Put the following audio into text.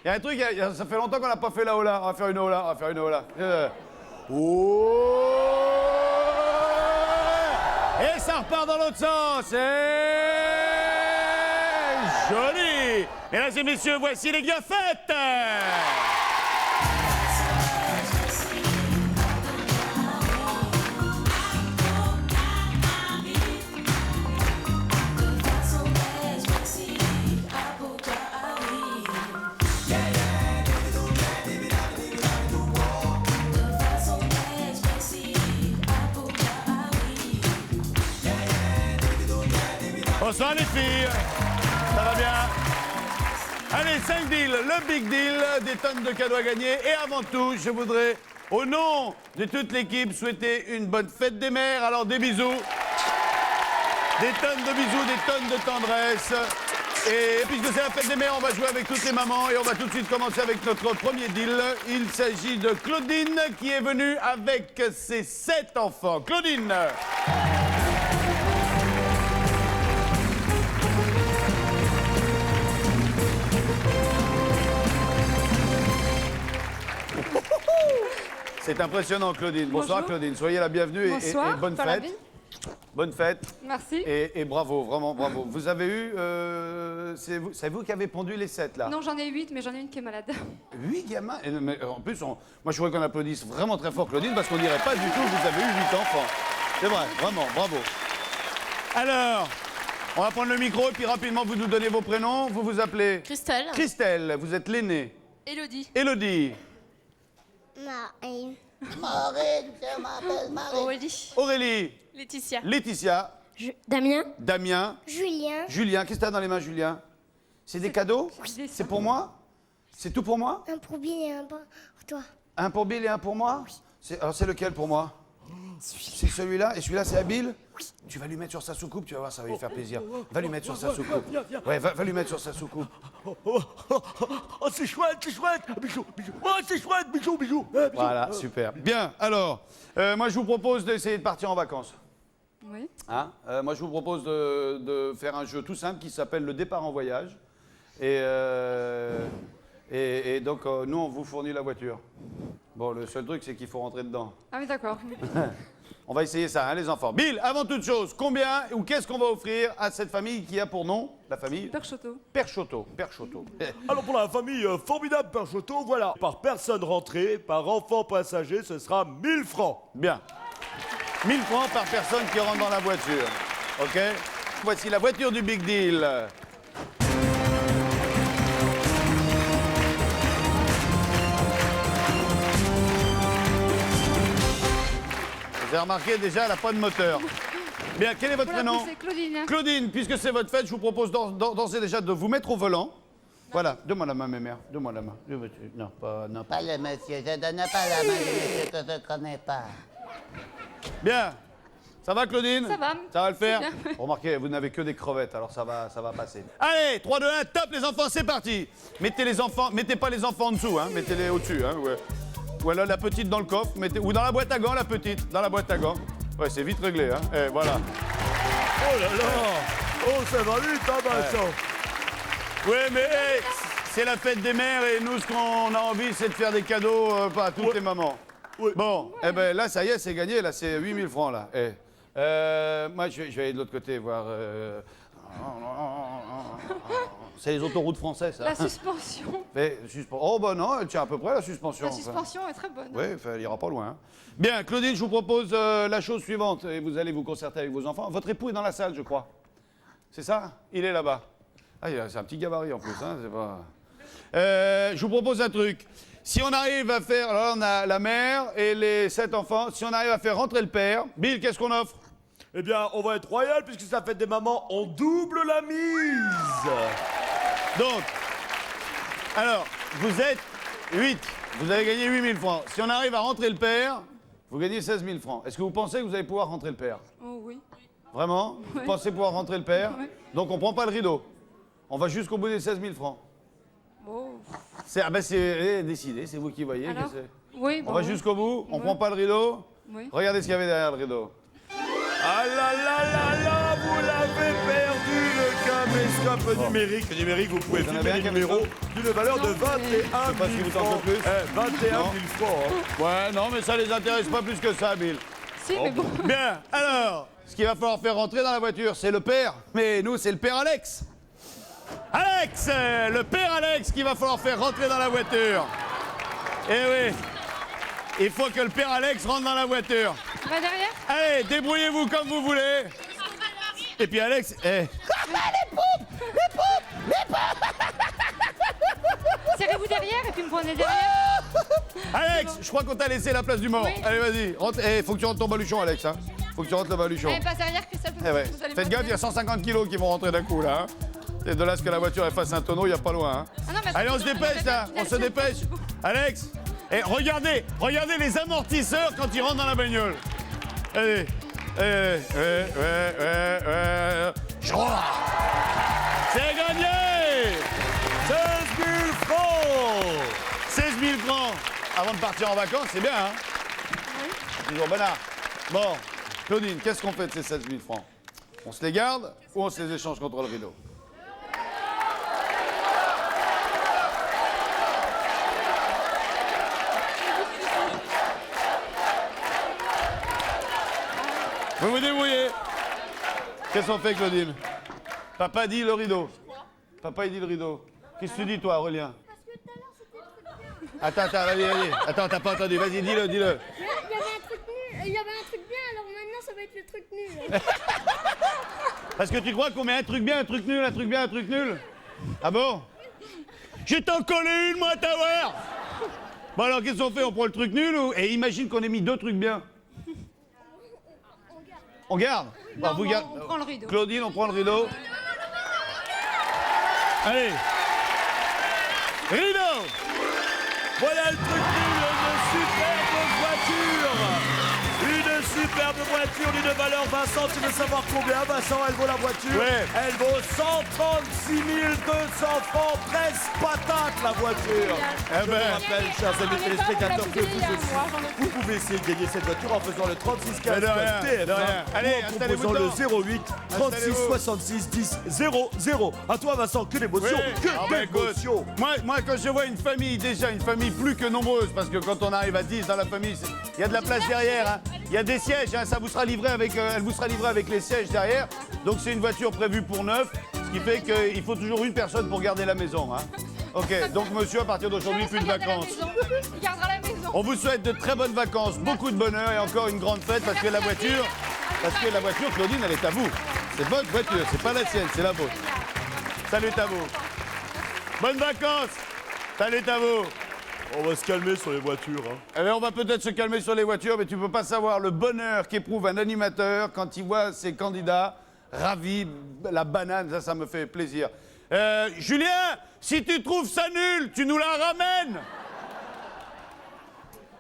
Il y a un truc, ça fait longtemps qu'on n'a pas fait la Ola. On va faire une Ola, on va faire une Ola. Oh! Et ça repart dans l'autre sens. Et joli! Mesdames et messieurs, voici les gaffettes! Bonsoir les filles, ça va bien? Allez, 5 deals, le big deal, des tonnes de cadeaux à gagner. Et avant tout, je voudrais, au nom de toute l'équipe, souhaiter une bonne fête des mères. Alors des bisous, des tonnes de bisous, des tonnes de tendresse. Et puisque c'est la fête des mères, on va jouer avec toutes les mamans et on va tout de suite commencer avec notre premier deal. Il s'agit de Claudine qui est venue avec ses 7 enfants. Claudine! C'est impressionnant, Claudine. Bonsoir, Bonjour. Claudine. Soyez la bienvenue et bonne fête. Bonne fête. Merci. Et bravo, vraiment bravo. Vous avez eu... c'est vous qui avez pondu les 7, là? Non, j'en ai 8, mais j'en ai une qui est malade. 8 gamins? Mais en plus, moi, je voudrais qu'on applaudisse vraiment très fort Claudine, parce qu'on dirait pas du tout que vous avez eu 8 enfants. C'est vrai, vraiment, bravo. Alors, on va prendre le micro et puis rapidement, vous nous donnez vos prénoms. Vous vous appelez? Christelle. Christelle, vous êtes l'aînée. Élodie. Élodie. Marine. Marine, je m'appelle Marine. Aurélie. Aurélie. Laetitia. Laetitia. Damien. Damien. Julien. Julien, qu'est-ce que t'as dans les mains, Julien? C'est des cadeaux? Oui. C'est pour moi? C'est tout pour moi? Un pour Bill et un pour toi. Un pour Bill et un pour moi? Alors c'est lequel pour moi? C'est celui-là? Et celui-là, c'est à Bill? Oui. Tu vas lui mettre sur sa soucoupe, tu vas voir, ça va lui faire plaisir. Va lui mettre sur sa soucoupe. Ouais, va lui mettre sur sa soucoupe. Oh, c'est chouette, bisous, bisous. Oh, c'est chouette, bisous, bisous. Voilà, super. Bien, alors, moi je vous propose d'essayer de partir en vacances. Oui. Hein? Moi je vous propose de faire un jeu tout simple qui s'appelle le départ en voyage. Et donc, nous, on vous fournit la voiture. Bon, le seul truc, c'est qu'il faut rentrer dedans. Ah oui, d'accord. On va essayer ça, hein, les enfants. Bill, avant toute chose, combien ou qu'est-ce qu'on va offrir à cette famille qui a pour nom, la famille Père Choteau. Perchoteau. Perchoteau. Alors pour la famille formidable Perchoteau, voilà. Par personne rentrée, par enfant passager, ce sera 1000 francs. Bien. 1000 francs par personne qui rentre dans la voiture. OK? Voici la voiture du Big Deal. Vous avez remarqué déjà, elle n'a pas de moteur. Bien, quel est votre Pour la prénom? pousser, Claudine. Claudine, puisque c'est votre fête, je vous propose d'ores et déjà de vous mettre au volant. Voilà, donne-moi la main, mes mères. Donne-moi la main. Non, pas... Non. Pas le monsieur, je donne pas la main au monsieur que je connais pas. Bien. Ça va, Claudine? Ça va. Ça va le faire? C'est bien. Remarquez, vous n'avez que des crevettes, alors ça va passer. Allez, 3, 2, 1, top, les enfants, c'est parti. Mettez pas les enfants en dessous, hein. Mettez-les au-dessus, hein. Ouais. Ou alors la petite dans le coffre, ou dans la boîte à gants, la petite, dans la boîte à gants. Ouais, c'est vite réglé, hein. Et voilà. Oh là là. Oh, ça va vite, hein, Vincent. Oui, mais hey, c'est la fête des mères et nous, ce qu'on a envie, c'est de faire des cadeaux à toutes les mamans. Oui. Bon, eh ben là, ça y est, c'est gagné, là, c'est 8000 francs, là. Moi, je vais aller de l'autre côté, voir... C'est les autoroutes françaises, ça. La suspension. Oh, bah non, elle tient à peu près, la suspension. La suspension est très bonne. Oui, elle ira pas loin. Hein. Bien, Claudine, je vous propose la chose suivante, et vous allez vous concerter avec vos enfants. Votre époux est dans la salle, je crois. C'est ça? Il est là-bas. Ah, c'est un petit gabarit en plus, hein, c'est pas... je vous propose un truc. Si on arrive à faire... Alors, on a la mère et les 7 enfants. Si on arrive à faire rentrer le père, Bill, qu'est-ce qu'on offre? Eh bien, on va être royal puisque ça fait des mamans, on double la mise. Donc, alors, vous êtes 8. Vous avez gagné 8000 francs. Si on arrive à rentrer le père, vous gagnez 16 000 francs. Est-ce que vous pensez que vous allez pouvoir rentrer le père? Oh oui. Vraiment? Vous pensez pouvoir rentrer le père? Ouais. Donc, on prend pas le rideau. On va jusqu'au bout des 16 000 francs. Bon. C'est décidé, c'est vous qui voyez. Alors? que c'est- Oui, On bon. va jusqu'au bout, on Ouais. prend pas le rideau. Oui. Regardez ce qu'il y avait derrière le rideau. Ah là là là là, vous l'avez perdu le camion. télescope numérique. Numérique, vous pouvez Vous en filmer avez un les qui a numéros d'une valeur de Non, 21 mais- 000 Je sais pas si vous en francs. faites plus. 21 000 Non. francs. Hein. Ouais, non, mais ça les intéresse pas plus que ça, Bill. Si, mais bon. Bien, alors, ce qu'il va falloir faire rentrer dans la voiture, c'est le père. Mais nous, c'est le père Alex. Alex, le père Alex qu'il va falloir faire rentrer dans la voiture. Eh oui, il faut que le père Alex rentre dans la voiture. Tu vas derrière? Allez, débrouillez-vous comme vous voulez. Et puis Alex, Serrez-vous derrière et puis me prenez derrière. Alex, je crois qu'on t'a laissé la place du mort. Oui. Allez, vas-y, rentre. Faut que tu rentres ton baluchon, Alex. Hein. Faut que tu rentres le baluchon. Allez, passe derrière, Christophe. Eh ouais. Vous allez Faites pas gaffe, il y a 150 kilos qui vont rentrer d'un coup là. Hein. Et de là à ce que la voiture elle fasse un tonneau, il n'y a pas loin. Hein. Ah non, mais Allez, on se attends, dépêche là, on se dépêche. Alex, et regardez les amortisseurs quand ils rentrent dans la bagnole. Allez, Chouah. C'est gagné 16 000 francs. 16 000 francs avant de partir en vacances, c'est bien, hein? Toujours bonheur. Bon, Claudine, qu'est-ce qu'on fait de ces 16 000 francs? On se les garde ou on se les échange contre le rideau? Vous vous débrouillez. Qu'est-ce qu'on fait, Claudine? Papa dit le rideau. Papa, il dit le rideau. Qu'est-ce que tu dis, toi, Aurélien? Attends, vas-y. Attends, t'as pas entendu. Vas-y, dis-le. Il y avait un truc nul. Il y avait un truc bien, alors maintenant ça va être le truc nul. Parce que tu crois qu'on met un truc bien, un truc nul, un truc bien, un truc nul? Ah bon? Je t'en collé une, moi, Tower! Bon, alors, qu'est-ce qu'on fait? On prend le truc nul ou... Et imagine qu'on ait mis deux trucs bien. On garde? Non, Bon, vous non, gardez- on prend le rideau. Claudine, on prend le rideau. Allez. Rideau! Voilà le truc nul, une superbe voiture. Une superbe voiture d'une valeur, Vincent, tu veux savoir combien, Vincent, elle vaut la voiture? Ouais. Elle vaut 136 200 francs, 13 patates la voiture. Eh Je vous ben, rappelle, chers amis J'en ai pas, téléspectateurs, vous que l'avez vous payé, aussi, moi, j'en ai vous pouvez essayer de gagner cette voiture en faisant le 36 Mais 15 de rien, TF1 de rien. Allez, ou en installez-vous composant dedans. le 08 36 Installez-vous. 66 10 00. À toi, Vincent, que d'émotion, oui. que Ah ben, écoute, d'émotion. moi, quand je vois une famille, déjà une famille plus que nombreuse, parce que quand on arrive à 10 dans la famille, il y a de la place derrière, hein. Il y a des sièges, hein, ça vous sera livré avec, elle vous sera livrée avec les sièges derrière. Donc c'est une voiture prévue pour 9, ce qui fait qu'il faut toujours une personne pour garder la maison. Hein. Ok, donc monsieur, à partir d'aujourd'hui, plus de vacances. Il gardera la maison. On vous souhaite de très bonnes vacances, beaucoup de bonheur et encore une grande fête parce que la voiture, Claudine, elle est à vous. C'est votre voiture, c'est pas la sienne, c'est la vôtre. Salut à vous. Bonnes vacances. Salut à vous. On va se calmer sur les voitures. Hein. Eh bien, on va peut-être se calmer sur les voitures, mais tu peux pas savoir le bonheur qu'éprouve un animateur quand il voit ses candidats ravis, la banane, ça me fait plaisir. Julien, si tu trouves ça nul, tu nous la ramènes.